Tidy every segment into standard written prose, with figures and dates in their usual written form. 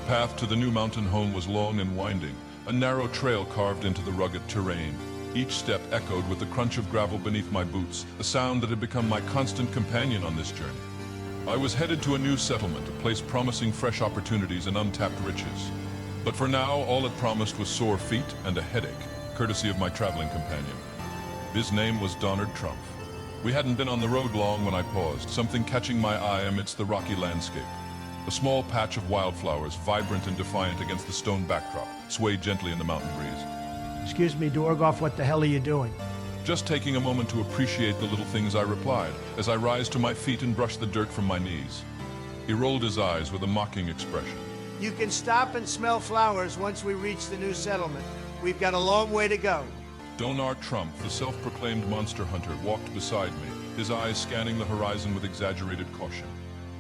path to the new mountain home was long and winding, a narrow trail carved into the rugged terrain. Each step echoed with the crunch of gravel beneath my boots, a sound that had become my constant companion on this journey. I was headed to a new settlement, a place promising fresh opportunities and untapped riches. But for now, all it promised was sore feet and a headache, courtesy of my traveling companion. His name was Donald Trump. We hadn't been on the road long when I paused, something catching my eye amidst the rocky landscape. A small patch of wildflowers, vibrant and defiant against the stone backdrop, swayed gently in the mountain breeze. Excuse me, Dorgoth, what the hell are you doing? Just taking a moment to appreciate the little things, I replied, as I rise to my feet and brush the dirt from my knees. He rolled his eyes with a mocking expression. You can stop and smell flowers once we reach the new settlement. We've got a long way to go. Donald Trump, the self-proclaimed monster hunter, walked beside me, his eyes scanning the horizon with exaggerated caution.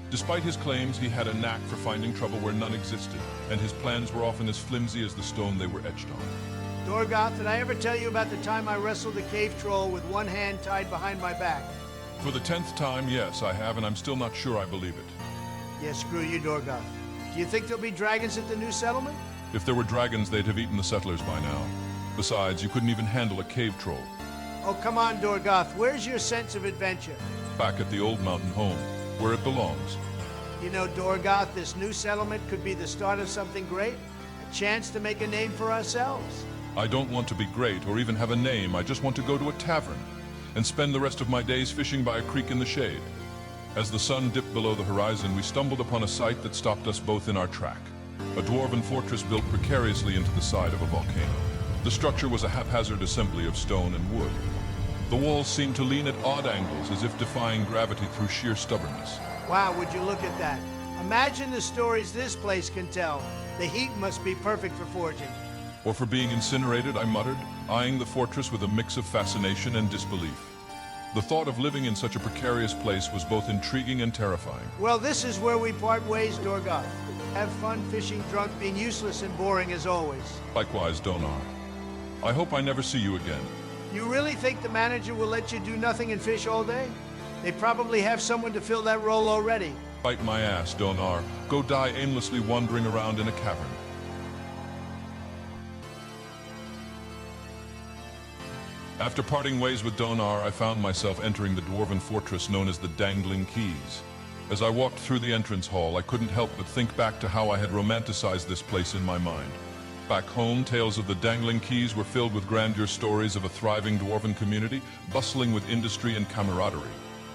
Despite his claims, he had a knack for finding trouble where none existed, and his plans were often as flimsy as the stone they were etched on. Dorgoth, did I ever tell you about the time I wrestled a cave troll with one hand tied behind my back? For the 10th time, yes, I have, and I'm still not sure I believe it. Yeah, screw you, Dorgoth. Do you think there'll be dragons at the new settlement? If there were dragons, they'd have eaten the settlers by now. Besides, you couldn't even handle a cave troll. Oh, come on, Dorgoth. Where's your sense of adventure? Back at the old mountain home, where it belongs. You know, Dorgoth, this new settlement could be the start of something great. A chance to make a name for ourselves. I don't want to be great or even have a name. I just want to go to a tavern and spend the rest of my days fishing by a creek in the shade. As the sun dipped below the horizon, we stumbled upon a sight that stopped us both in our track. A dwarven fortress built precariously into the side of a volcano. The structure was a haphazard assembly of stone and wood. The walls seemed to lean at odd angles, as if defying gravity through sheer stubbornness. Wow, would you look at that? Imagine the stories this place can tell. The heat must be perfect for forging. Or for being incinerated, I muttered, eyeing the fortress with a mix of fascination and disbelief. The thought of living in such a precarious place was both intriguing and terrifying. Well, this is where we part ways, Dorgoth. Have fun fishing drunk, being useless and boring as always. Likewise, Donar. I hope I never see you again. You really think the manager will let you do nothing and fish all day? They probably have someone to fill that role already. Bite my ass, Donar. Go die aimlessly wandering around in a cavern. After parting ways with Donar, I found myself entering the dwarven fortress known as the Dangling Keys. As I walked through the entrance hall, I couldn't help but think back to how I had romanticized this place in my mind. Back home, tales of the Dangling Keys were filled with grandeur stories of a thriving dwarven community, bustling with industry and camaraderie.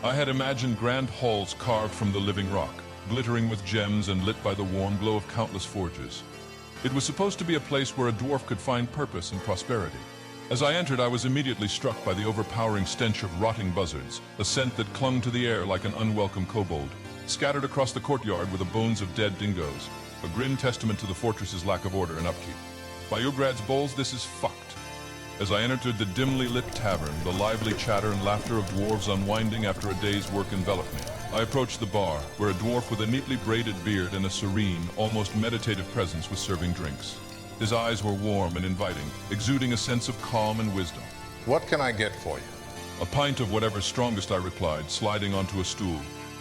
I had imagined grand halls carved from the living rock, glittering with gems and lit by the warm glow of countless forges. It was supposed to be a place where a dwarf could find purpose and prosperity. As I entered, I was immediately struck by the overpowering stench of rotting buzzards, a scent that clung to the air like an unwelcome kobold. Scattered across the courtyard were the bones of dead dingoes, a grim testament to the fortress's lack of order and upkeep. By Ugrad's bowls, this is fucked. As I entered the dimly lit tavern, the lively chatter and laughter of dwarves unwinding after a day's work enveloped me. I approached the bar, where a dwarf with a neatly braided beard and a serene, almost meditative presence was serving drinks. His eyes were warm and inviting, exuding a sense of calm and wisdom. What can I get for you? A pint of whatever's strongest, I replied, sliding onto a stool.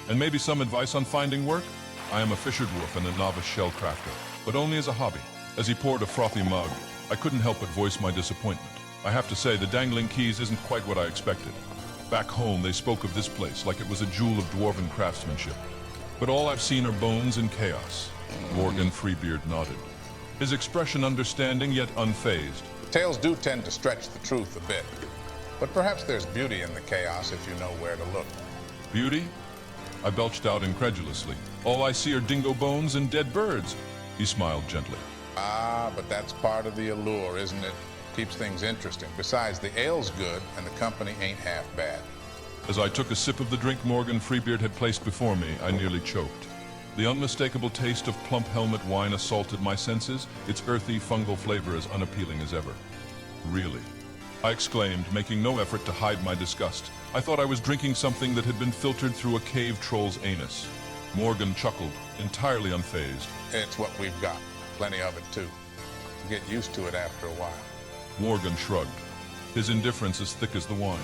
And maybe some advice on finding work? I am a Fisherdwarf and a novice shell crafter, but only as a hobby. As he poured a frothy mug, I couldn't help but voice my disappointment. I have to say, the Dangling Keys isn't quite what I expected. Back home, they spoke of this place like it was a jewel of dwarven craftsmanship. But all I've seen are bones and chaos. Morgan Freebeard nodded, his expression understanding yet unfazed. Tales do tend to stretch the truth a bit, but perhaps there's beauty in the chaos if you know where to look. Beauty? I belched out incredulously. All I see are dingo bones and dead birds. He smiled gently. Ah, but that's part of the allure, isn't it? Keeps things interesting. Besides, the ale's good and the company ain't half bad. As I took a sip of the drink Morgan Freebeard had placed before me, I nearly choked. The unmistakable taste of plump helmet wine assaulted my senses, its earthy, fungal flavor as unappealing as ever. Really? I exclaimed, making no effort to hide my disgust. I thought I was drinking something that had been filtered through a cave troll's anus. Morgan chuckled, entirely unfazed. It's what we've got. Plenty of it, too. Get used to it after a while. Morgan shrugged, his indifference as thick as the wine.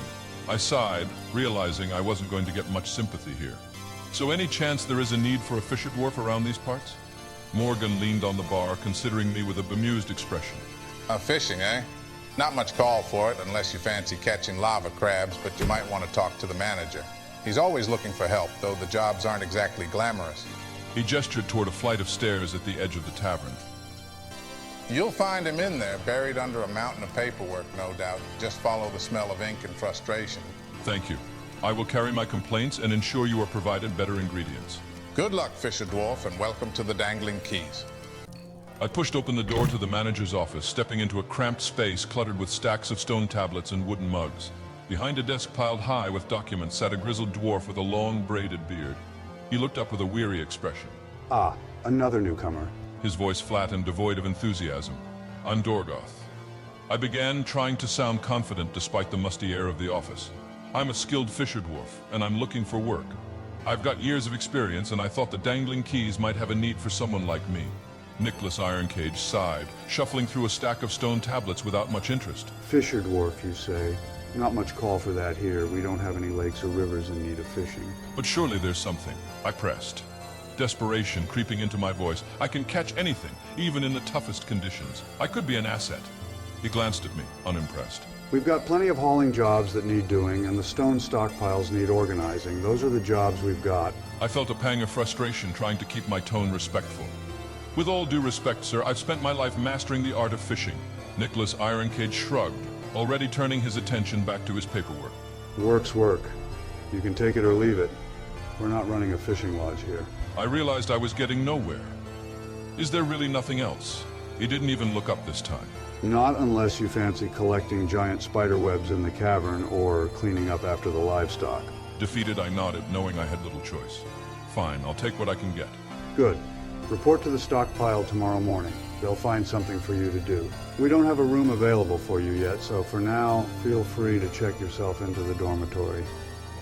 I sighed, realizing I wasn't going to get much sympathy here. So any chance there is a need for a Fisherdwarf around these parts? Morgan leaned on the bar, considering me with a bemused expression. Fishing, eh? Not much call for it unless you fancy catching lava crabs, but you might want to talk to the manager. He's always looking for help, though the jobs aren't exactly glamorous. He gestured toward a flight of stairs at the edge of the tavern. You'll find him in there, buried under a mountain of paperwork, no doubt. Just follow the smell of ink and frustration. Thank you. I will carry my complaints and ensure you are provided better ingredients. Good luck, Fisherdwarf, and welcome to the Dangling Keys. I pushed open the door to the manager's office, stepping into a cramped space cluttered with stacks of stone tablets and wooden mugs. Behind a desk piled high with documents sat a grizzled dwarf with a long, braided beard. He looked up with a weary expression. Ah, another newcomer. His voice flat and devoid of enthusiasm. I'm Dorgoth. I began trying to sound confident despite the musty air of the office. I'm a skilled Fisherdwarf, and I'm looking for work. I've got years of experience, and I thought the Dangling Keys might have a need for someone like me. Nicholas Ironcage sighed, shuffling through a stack of stone tablets without much interest. Fisherdwarf, you say? Not much call for that here. We don't have any lakes or rivers in need of fishing. But surely there's something. I pressed. Desperation creeping into my voice. I can catch anything, even in the toughest conditions. I could be an asset. He glanced at me, unimpressed. We've got plenty of hauling jobs that need doing, and the stone stockpiles need organizing. Those are the jobs we've got. I felt a pang of frustration trying to keep my tone respectful. With all due respect, sir, I've spent my life mastering the art of fishing. Nicholas Ironcage shrugged, already turning his attention back to his paperwork. Work's work. You can take it or leave it. We're not running a fishing lodge here. I realized I was getting nowhere. Is there really nothing else? He didn't even look up this time. Not unless you fancy collecting giant spider webs in the cavern or cleaning up after the livestock. Defeated, I nodded, knowing I had little choice. Fine, I'll take what I can get. Good. Report to the stockpile tomorrow morning. They'll find something for you to do. We don't have a room available for you yet, so for now, feel free to check yourself into the dormitory.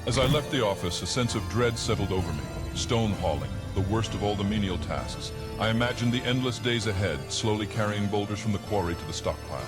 As I left the office, a sense of dread settled over me. Stone hauling, the worst of all the menial tasks. I imagined the endless days ahead, slowly carrying boulders from the quarry to the stockpile.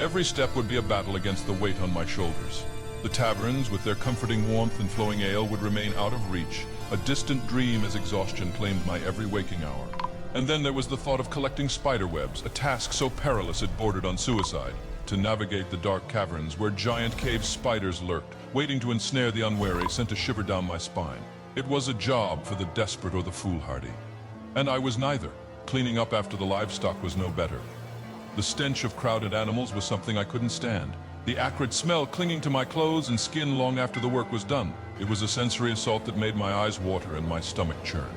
Every step would be a battle against the weight on my shoulders. The taverns, with their comforting warmth and flowing ale, would remain out of reach, a distant dream as exhaustion claimed my every waking hour. And then there was the thought of collecting spider webs, a task so perilous it bordered on suicide. To navigate the dark caverns where giant cave spiders lurked, waiting to ensnare the unwary, sent a shiver down my spine. It was a job for the desperate or the foolhardy. And I was neither. Cleaning up after the livestock was no better. The stench of crowded animals was something I couldn't stand. The acrid smell clinging to my clothes and skin long after the work was done. It was a sensory assault that made my eyes water and my stomach churn.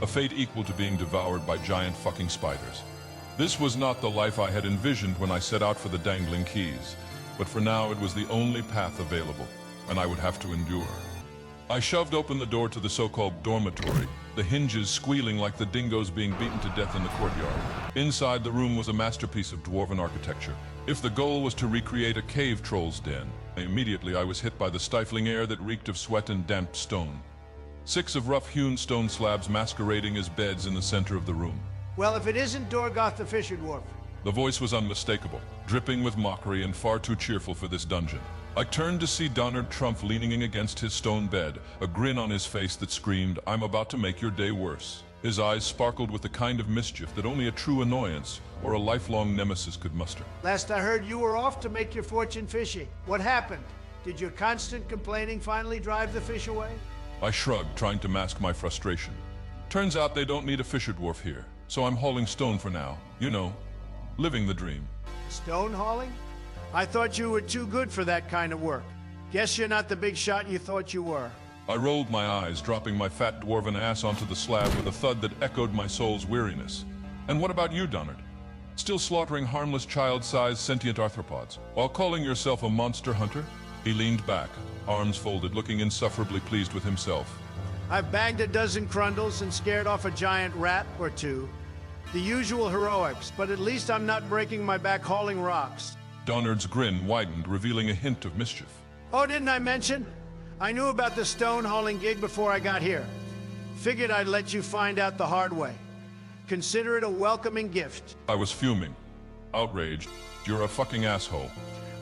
A fate equal to being devoured by giant fucking spiders. This was not the life I had envisioned when I set out for the Dangling Keys, but for now it was the only path available, and I would have to endure. I shoved open the door to the so-called dormitory, the hinges squealing like the dingoes being beaten to death in the courtyard. Inside the room was a masterpiece of dwarven architecture. If the goal was to recreate a cave troll's den, immediately I was hit by the stifling air that reeked of sweat and damp stone. 6 of rough-hewn stone slabs masquerading as beds in the center of the room. Well, if it isn't Dorgoth the Fisherdwarf. The voice was unmistakable, dripping with mockery and far too cheerful for this dungeon. I turned to see Donard Trump leaning against his stone bed, a grin on his face that screamed, "I'm about to make your day worse." His eyes sparkled with the kind of mischief that only a true annoyance or a lifelong nemesis could muster. Last I heard, you were off to make your fortune fishing. What happened? Did your constant complaining finally drive the fish away? I shrugged, trying to mask my frustration. Turns out they don't need a Fisherdwarf here, so I'm hauling stone for now. You know, living the dream. Stone hauling? I thought you were too good for that kind of work. Guess you're not the big shot you thought you were. I rolled my eyes, dropping my fat dwarven ass onto the slab with a thud that echoed my soul's weariness. And what about you, Donard? Still slaughtering harmless child-sized sentient arthropods, while calling yourself a monster hunter? He leaned back, arms folded, looking insufferably pleased with himself. I've banged a dozen crundles and scared off a giant rat or two. The usual heroics, but at least I'm not breaking my back hauling rocks. Donard's grin widened, revealing a hint of mischief. Oh, didn't I mention? I knew about the stone hauling gig before I got here. Figured I'd let you find out the hard way. Consider it a welcoming gift. I was fuming, outraged. You're a fucking asshole.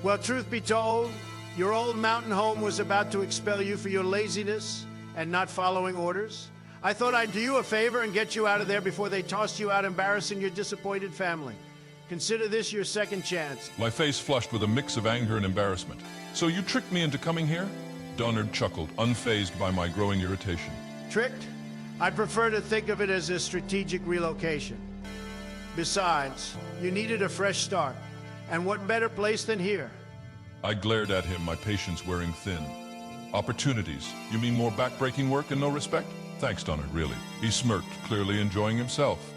Well, truth be told, your old mountain home was about to expel you for your laziness and not following orders. I thought I'd do you a favor and get you out of there before they tossed you out embarrassing your disappointed family. Consider this your second chance. My face flushed with a mix of anger and embarrassment. So you tricked me into coming here? Donard chuckled, unfazed by my growing irritation. Tricked? I prefer to think of it as a strategic relocation. Besides, you needed a fresh start. And what better place than here? I glared at him, my patience wearing thin. Opportunities? You mean more backbreaking work and no respect? Thanks, Donard, really. He smirked, clearly enjoying himself.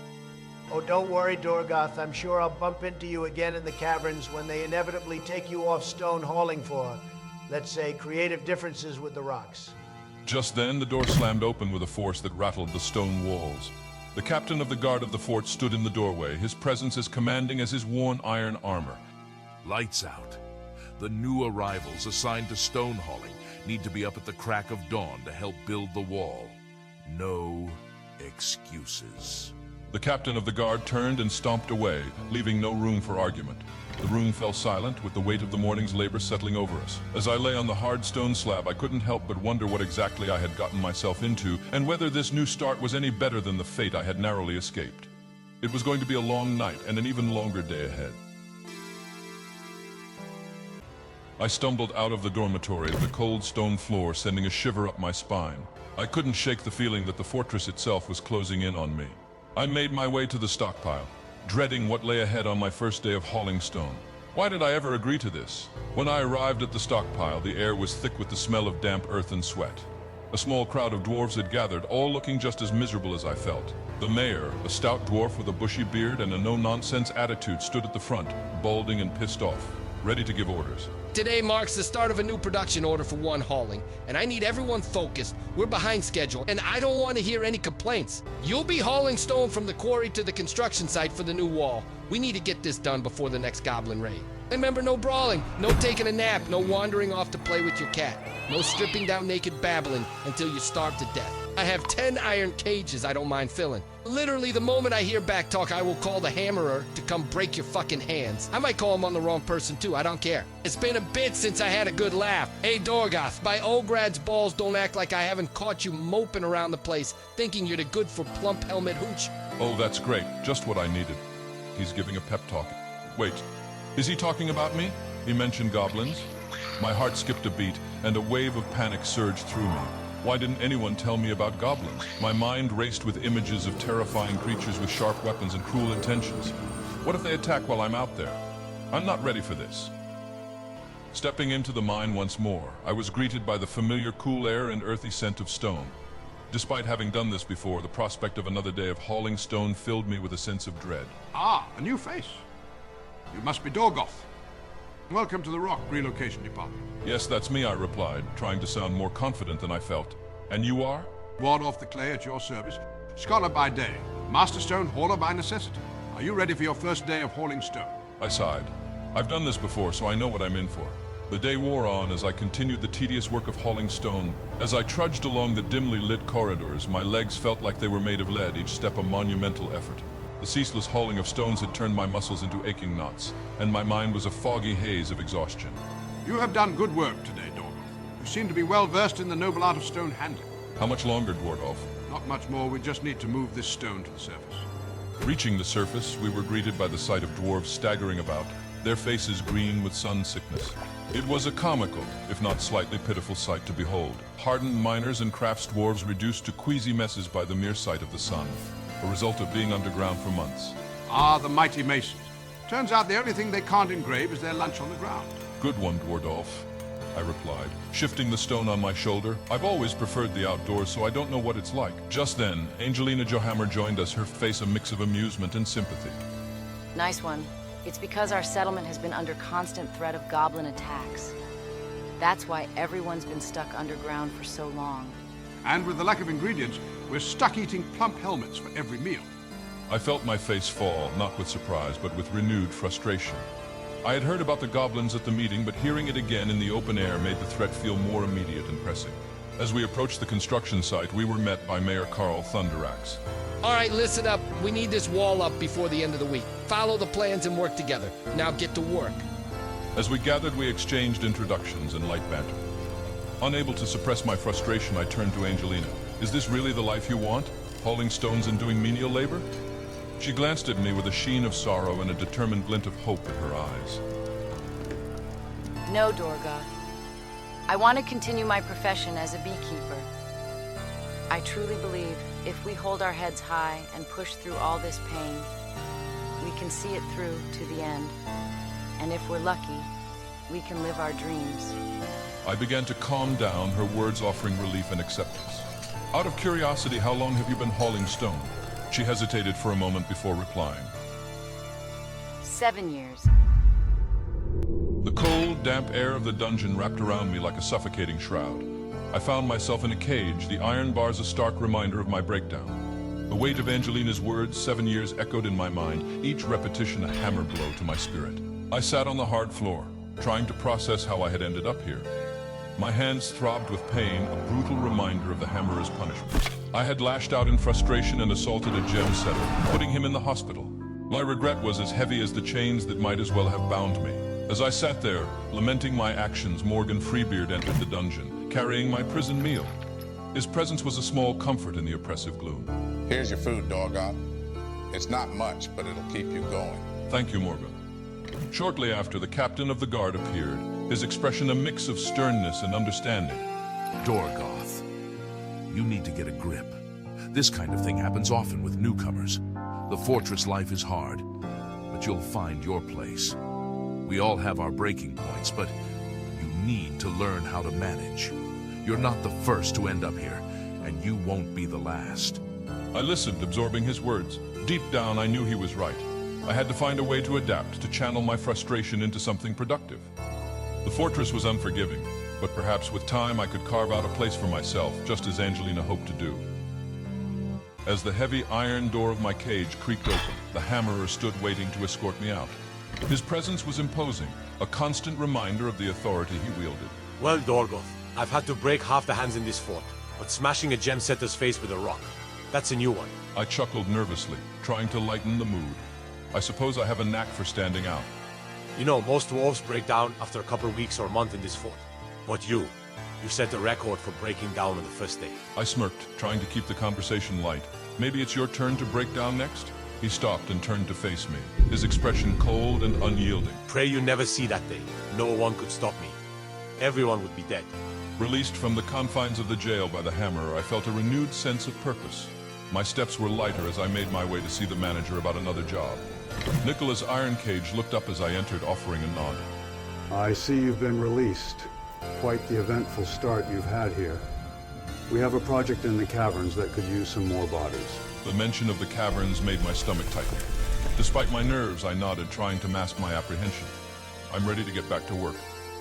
Oh, don't worry, Dorgoth. I'm sure I'll bump into you again in the caverns when they inevitably take you off stone hauling for, let's say, creative differences with the rocks. Just then, the door slammed open with a force that rattled the stone walls. The captain of the guard of the fort stood in the doorway, his presence as commanding as his worn iron armor. Lights out. The new arrivals assigned to stone hauling need to be up at the crack of dawn to help build the wall. No excuses. The captain of the guard turned and stomped away, leaving no room for argument. The room fell silent, with the weight of the morning's labor settling over us. As I lay on the hard stone slab, I couldn't help but wonder what exactly I had gotten myself into, and whether this new start was any better than the fate I had narrowly escaped. It was going to be a long night, and an even longer day ahead. I stumbled out of the dormitory, the cold stone floor sending a shiver up my spine. I couldn't shake the feeling that the fortress itself was closing in on me. I made my way to the stockpile, dreading what lay ahead on my first day of hauling stone. Why did I ever agree to this? When I arrived at the stockpile, the air was thick with the smell of damp earth and sweat. A small crowd of dwarves had gathered, all looking just as miserable as I felt. The mayor, a stout dwarf with a bushy beard and a no-nonsense attitude, stood at the front, balding and pissed off, ready to give orders. Today marks the start of a new production order for one hauling, and I need everyone focused. We're behind schedule, and I don't want to hear any complaints. You'll be hauling stone from the quarry to the construction site for the new wall. We need to get this done before the next goblin raid. Remember, no brawling, no taking a nap, no wandering off to play with your cat, no stripping down naked babbling until you starve to death. I have 10 iron cages I don't mind filling. Literally, the moment I hear back talk, I will call the hammerer to come break your fucking hands. I might call him on the wrong person too, I don't care. It's been a bit since I had a good laugh. Hey Dorgoth, by Ograd's balls, don't act like I haven't caught you moping around the place, thinking you're the good for plump helmet hooch. Oh, that's great. Just what I needed. He's giving a pep talk. Wait, is he talking about me? He mentioned goblins? My heart skipped a beat, and a wave of panic surged through me. Why didn't anyone tell me about goblins? My mind raced with images of terrifying creatures with sharp weapons and cruel intentions. What if they attack while I'm out there? I'm not ready for this. Stepping into the mine once more, I was greeted by the familiar cool air and earthy scent of stone. Despite having done this before, the prospect of another day of hauling stone filled me with a sense of dread. Ah, a new face. You must be Dorgoth. Welcome to the Rock Relocation Department. Yes, that's me, I replied, trying to sound more confident than I felt. And you are? Ward off the clay at your service. Scholar by day, master stone hauler by necessity. Are you ready for your first day of hauling stone? I sighed. I've done this before, so I know what I'm in for. The day wore on as I continued the tedious work of hauling stone. As I trudged along the dimly lit corridors, my legs felt like they were made of lead, each step a monumental effort. The ceaseless hauling of stones had turned my muscles into aching knots, and my mind was a foggy haze of exhaustion. You have done good work today, Dorgoth. You seem to be well versed in the noble art of stone handling. How much longer, Dwarf? Not much more, we just need to move this stone to the surface. Reaching the surface, we were greeted by the sight of dwarves staggering about, their faces green with sun sickness. It was a comical, if not slightly pitiful sight to behold. Hardened miners and crafts dwarves reduced to queasy messes by the mere sight of the sun, a result of being underground for months. Ah, the mighty masons. Turns out the only thing they can't engrave is their lunch on the ground. Good one, Dwardolf, I replied, shifting the stone on my shoulder. I've always preferred the outdoors, so I don't know what it's like. Just then, Angelina Johammer joined us, her face a mix of amusement and sympathy. Nice one. It's because our settlement has been under constant threat of goblin attacks. That's why everyone's been stuck underground for so long. And with the lack of ingredients, we're stuck eating plump helmets for every meal. I felt my face fall, not with surprise, but with renewed frustration. I had heard about the goblins at the meeting, but hearing it again in the open air made the threat feel more immediate and pressing. As we approached the construction site, we were met by Mayor Carl Thunderaxe. All right, listen up. We need this wall up before the end of the week. Follow the plans and work together. Now get to work. As we gathered, we exchanged introductions and light banter. Unable to suppress my frustration, I turned to Angelina. Is this really the life you want? Hauling stones and doing menial labor? She glanced at me with a sheen of sorrow and a determined glint of hope in her eyes. No, Dorgoth. I want to continue my profession as a beekeeper. I truly believe if we hold our heads high and push through all this pain, we can see it through to the end. And if we're lucky, we can live our dreams. I began to calm down, her words offering relief and acceptance. Out of curiosity, how long have you been hauling stone? She hesitated for a moment before replying. 7 years. The cold, damp air of the dungeon wrapped around me like a suffocating shroud. I found myself in a cage, the iron bars a stark reminder of my breakdown. The weight of Angelina's words, 7 years, echoed in my mind, each repetition a hammer blow to my spirit. I sat on the hard floor, trying to process how I had ended up here. My hands throbbed with pain, a brutal reminder of the hammerer's punishment. I had lashed out in frustration and assaulted a gem setter, putting him in the hospital. My regret was as heavy as the chains that might as well have bound me. As I sat there, lamenting my actions, Morgan Freebeard entered the dungeon, carrying my prison meal. His presence was a small comfort in the oppressive gloom. Here's your food, Dorgoth. It's not much, but it'll keep you going. Thank you, Morgan. Shortly after, the captain of the guard appeared, his expression a mix of sternness and understanding. Dorgoth, you need to get a grip. This kind of thing happens often with newcomers. The fortress life is hard, but you'll find your place. We all have our breaking points, but you need to learn how to manage. You're not the first to end up here, and you won't be the last. I listened, absorbing his words. Deep down, I knew he was right. I had to find a way to adapt, to channel my frustration into something productive. The fortress was unforgiving, but perhaps with time I could carve out a place for myself, just as Angelina hoped to do. As the heavy iron door of my cage creaked open, the hammerer stood waiting to escort me out. His presence was imposing, a constant reminder of the authority he wielded. Well, Dorgoth, I've had to break half the hands in this fort, but smashing a gem setter's face with a rock, that's a new one. I chuckled nervously, trying to lighten the mood. I suppose I have a knack for standing out. You know, most dwarves break down after a couple of weeks or a month in this fort. But you set a record for breaking down on the first day. I smirked, trying to keep the conversation light. Maybe it's your turn to break down next? He stopped and turned to face me, his expression cold and unyielding. Pray you never see that day. No one could stop me. Everyone would be dead. Released from the confines of the jail by the hammerer, I felt a renewed sense of purpose. My steps were lighter as I made my way to see the manager about another job. Nicola's iron cage looked up as I entered, offering a nod. I see you've been released. Quite the eventful start you've had here. We have a project in the caverns that could use some more bodies. The mention of the caverns made my stomach tighten. Despite my nerves, I nodded, trying to mask my apprehension. I'm ready to get back to work.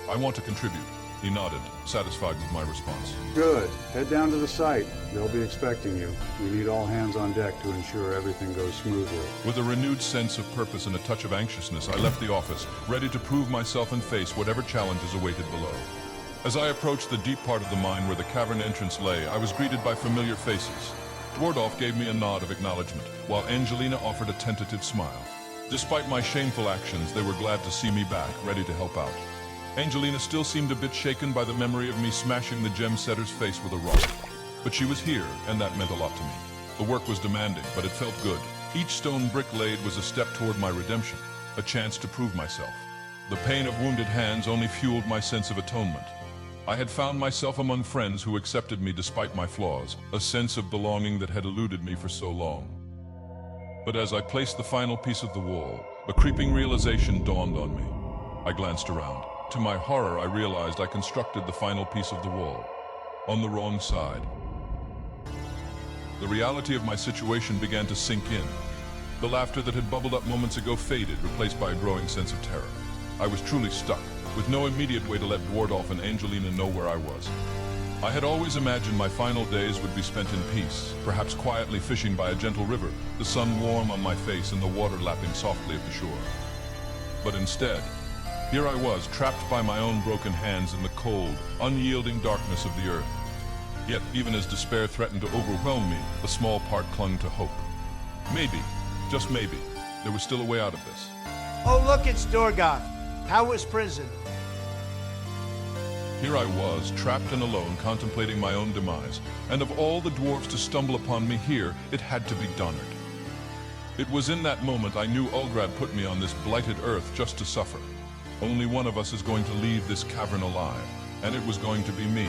I want to contribute. He nodded, satisfied with my response. Good. Head down to the site. They'll be expecting you. We need all hands on deck to ensure everything goes smoothly. With a renewed sense of purpose and a touch of anxiousness, I left the office, ready to prove myself and face whatever challenges awaited below. As I approached the deep part of the mine where the cavern entrance lay, I was greeted by familiar faces. Dwarf gave me a nod of acknowledgement, while Angelina offered a tentative smile. Despite my shameful actions, they were glad to see me back, ready to help out. Angelina still seemed a bit shaken by the memory of me smashing the gem setter's face with a rock. But she was here, and that meant a lot to me. The work was demanding, but it felt good. Each stone brick laid was a step toward my redemption, a chance to prove myself. The pain of wounded hands only fueled my sense of atonement. I had found myself among friends who accepted me despite my flaws, a sense of belonging that had eluded me for so long. But as I placed the final piece of the wall, a creeping realization dawned on me. I glanced around. To my horror, I realized I constructed the final piece of the wall, on the wrong side. The reality of my situation began to sink in. The laughter that had bubbled up moments ago faded, replaced by a growing sense of terror. I was truly stuck, with no immediate way to let Dwarf and Angelina know where I was. I had always imagined my final days would be spent in peace, perhaps quietly fishing by a gentle river, the sun warm on my face and the water lapping softly at the shore. But instead, here I was, trapped by my own broken hands in the cold, unyielding darkness of the earth. Yet, even as despair threatened to overwhelm me, a small part clung to hope. Maybe, just maybe, there was still a way out of this. Oh, look, it's Dorgoth. How was prison? Here I was, trapped and alone, contemplating my own demise. And of all the dwarves to stumble upon me here, it had to be Donard. It was in that moment I knew Ulgrad put me on this blighted earth just to suffer. Only one of us is going to leave this cavern alive, and it was going to be me.